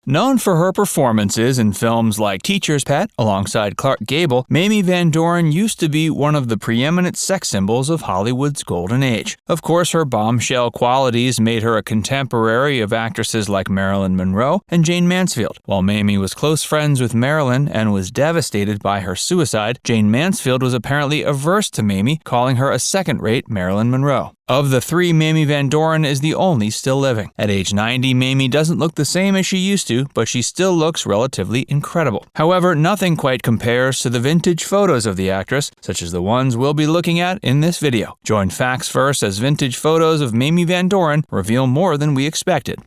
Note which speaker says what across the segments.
Speaker 1: Known for her performances in films like Teacher's Pet alongside Clark Gable, Mamie Van Doren used to be one of the preeminent sex symbols of Hollywood's golden age. Of course, her bombshell qualities made her a contemporary of actresses like Marilyn Monroe and Jayne Mansfield. While Mamie was close friends with Marilyn and was devastated by her suicide, Jayne Mansfield was apparently averse to Mamie, calling her a second-rate Marilyn Monroe. Of the three, Mamie Van Doren is the only still living. At age 90, Mamie doesn't look the same as she used to, but she still looks relatively incredible. However, nothing quite compares to the vintage photos of the actress, such as the ones we'll be looking at in this video. Join Facts First as vintage photos of Mamie Van Doren reveal more than we expected.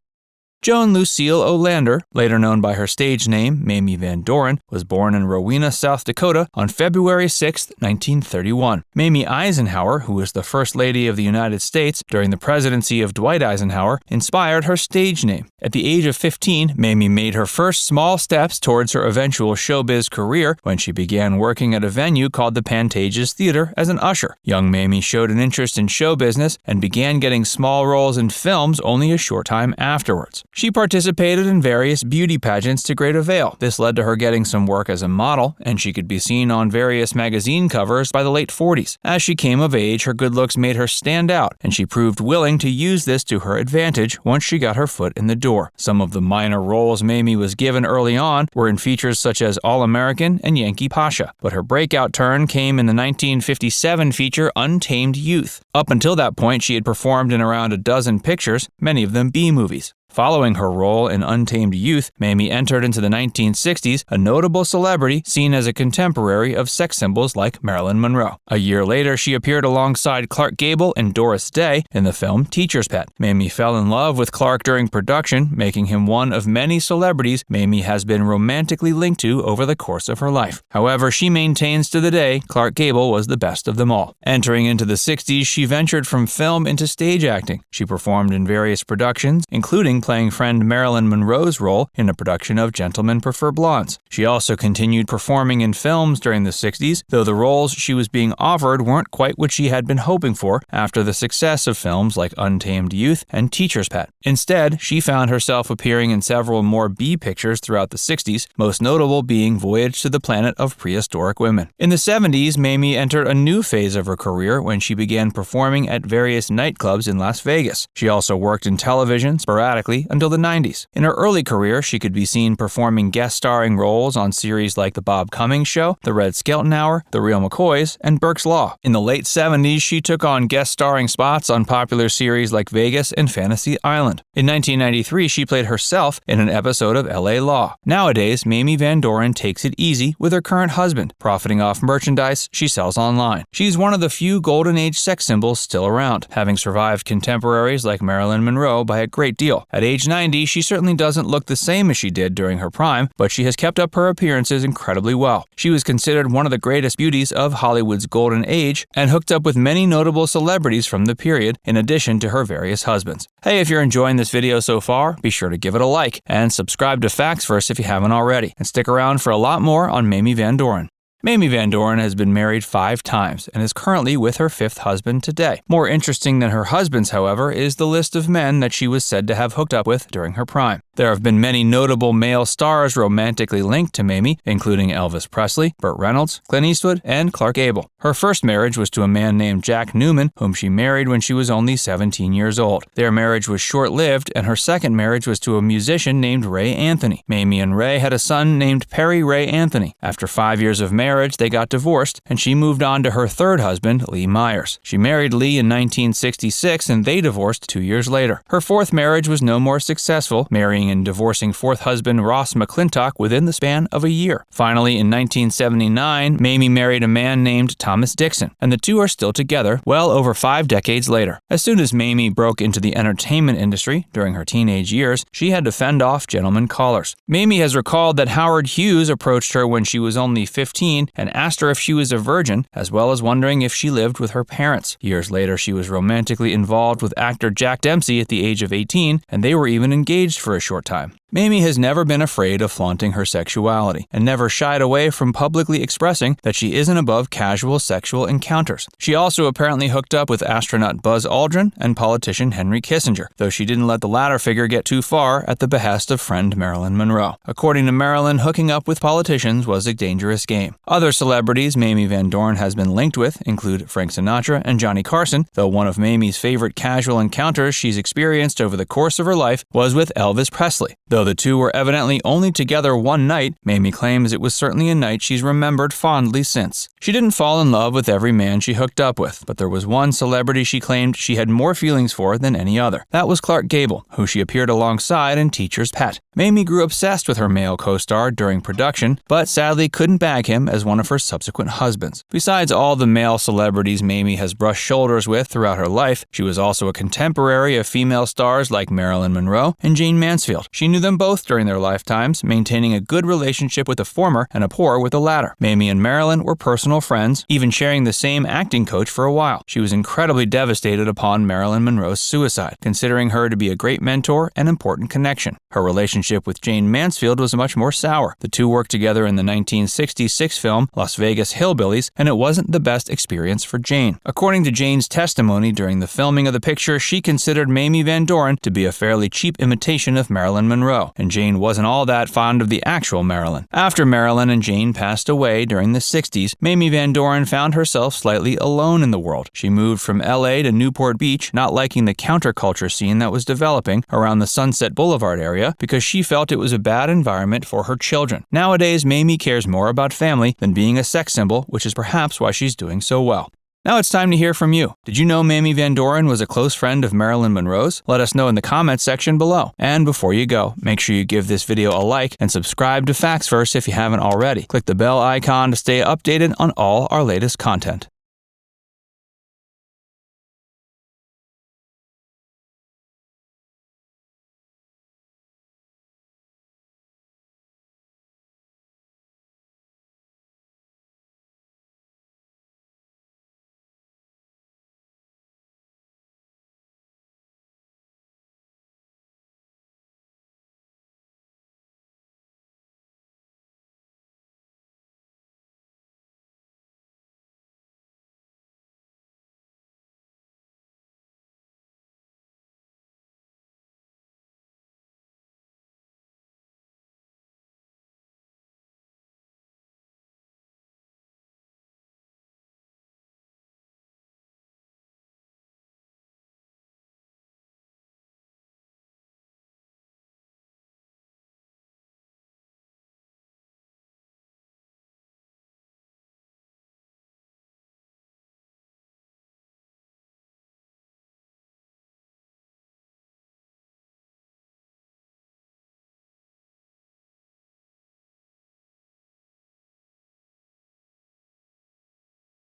Speaker 1: Joan Lucille Olander, later known by her stage name Mamie Van Doren, was born in Rowena, South Dakota on February 6, 1931. Mamie Eisenhower, who was the First Lady of the United States during the presidency of Dwight Eisenhower, inspired her stage name. At the age of 15, Mamie made her first small steps towards her eventual showbiz career when she began working at a venue called the Pantages Theater as an usher. Young Mamie showed an interest in show business and began getting small roles in films only a short time afterwards. She participated in various beauty pageants to great avail. This led to her getting some work as a model, and she could be seen on various magazine covers by the late 40s. As she came of age, her good looks made her stand out, and she proved willing to use this to her advantage once she got her foot in the door. Some of the minor roles Mamie was given early on were in features such as All-American and Yankee Pasha, but her breakout turn came in the 1957 feature Untamed Youth. Up until that point, she had performed in around a dozen pictures, many of them B-movies. Following her role in Untamed Youth, Mamie entered into the 1960s, a notable celebrity seen as a contemporary of sex symbols like Marilyn Monroe. A year later, she appeared alongside Clark Gable and Doris Day in the film Teacher's Pet. Mamie fell in love with Clark during production, making him one of many celebrities Mamie has been romantically linked to over the course of her life. However, she maintains to the day Clark Gable was the best of them all. Entering into the 60s, she ventured from film into stage acting. She performed in various productions, including playing friend Marilyn Monroe's role in a production of Gentlemen Prefer Blondes. She also continued performing in films during the 60s, though the roles she was being offered weren't quite what she had been hoping for after the success of films like Untamed Youth and Teacher's Pet. Instead, she found herself appearing in several more B pictures throughout the 60s, most notable being Voyage to the Planet of Prehistoric Women. In the 70s, Mamie entered a new phase of her career when she began performing at various nightclubs in Las Vegas. She also worked in television sporadically until the 90s. In her early career, she could be seen performing guest starring roles on series like The Bob Cummings Show, The Red Skelton Hour, The Real McCoys, and Burke's Law. In the late 70s, she took on guest starring spots on popular series like Vegas and Fantasy Island. In 1993, she played herself in an episode of LA Law. Nowadays, Mamie Van Doren takes it easy with her current husband, profiting off merchandise she sells online. She's one of the few golden age sex symbols still around, having survived contemporaries like Marilyn Monroe by a great deal. At age 90, she certainly doesn't look the same as she did during her prime, but she has kept up her appearances incredibly well. She was considered one of the greatest beauties of Hollywood's golden age and hooked up with many notable celebrities from the period, in addition to her various husbands. Hey, if you're enjoying this video so far, be sure to give it a like and subscribe to Facts First if you haven't already, and stick around for a lot more on Mamie Van Doren. Mamie Van Doren has been married 5 times and is currently with her 5th husband today. More interesting than her husbands, however, is the list of men that she was said to have hooked up with during her prime. There have been many notable male stars romantically linked to Mamie, including Elvis Presley, Burt Reynolds, Clint Eastwood, and Clark Gable. Her first marriage was to a man named Jack Newman, whom she married when she was only 17 years old. Their marriage was short-lived, and her second marriage was to a musician named Ray Anthony. Mamie and Ray had a son named Perry Ray Anthony. After 5 years of marriage, they got divorced, and she moved on to her third husband, Lee Myers. She married Lee in 1966, and they divorced 2 years later. Her fourth marriage was no more successful, marrying and divorcing fourth husband Ross McClintock within the span of a year. Finally, in 1979, Mamie married a man named Thomas Dixon, and the two are still together well over 5 decades later. As soon as Mamie broke into the entertainment industry during her teenage years, she had to fend off gentlemen callers. Mamie has recalled that Howard Hughes approached her when she was only 15 18 and asked her if she was a virgin, as well as wondering if she lived with her parents. Years later, she was romantically involved with actor Jack Dempsey at the age of 18, and they were even engaged for a short time. Mamie has never been afraid of flaunting her sexuality and never shied away from publicly expressing that she isn't above casual sexual encounters. She also apparently hooked up with astronaut Buzz Aldrin and politician Henry Kissinger, though she didn't let the latter figure get too far at the behest of friend Marilyn Monroe. According to Marilyn, hooking up with politicians was a dangerous game. Other celebrities Mamie Van Doren has been linked with include Frank Sinatra and Johnny Carson, though one of Mamie's favorite casual encounters she's experienced over the course of her life was with Elvis Presley. Though the two were evidently only together one night, Mamie claims it was certainly a night she's remembered fondly since. She didn't fall in love with every man she hooked up with, but there was one celebrity she claimed she had more feelings for than any other. That was Clark Gable, who she appeared alongside in Teacher's Pet. Mamie grew obsessed with her male co-star during production, but sadly couldn't bag him as one of her subsequent husbands. Besides all the male celebrities Mamie has brushed shoulders with throughout her life, she was also a contemporary of female stars like Marilyn Monroe and Jane Mansfield. She knew them both during their lifetimes, maintaining a good relationship with the former and a poor with the latter. Mamie and Marilyn were personal friends, even sharing the same acting coach for a while. She was incredibly devastated upon Marilyn Monroe's suicide, considering her to be a great mentor and important connection. Her relationship with Jane Mansfield was much more sour. The two worked together in the 1966 film Las Vegas Hillbillies, and it wasn't the best experience for Jane. According to Jane's testimony during the filming of the picture, she considered Mamie Van Doren to be a fairly cheap imitation of Marilyn Monroe, and Jane wasn't all that fond of the actual Marilyn. After Marilyn and Jane passed away during the 60s, Mamie Van Doren found herself slightly alone in the world. She moved from LA to Newport Beach, not liking the counterculture scene that was developing around the Sunset Boulevard area because she felt it was a bad environment for her children. Nowadays, Mamie cares more about family than being a sex symbol, which is perhaps why she's doing so well. Now it's time to hear from you. Did you know Mamie Van Doren was a close friend of Marilyn Monroe's? Let us know in the comments section below. And before you go, make sure you give this video a like and subscribe to FactsVerse if you haven't already. Click the bell icon to stay updated on all our latest content.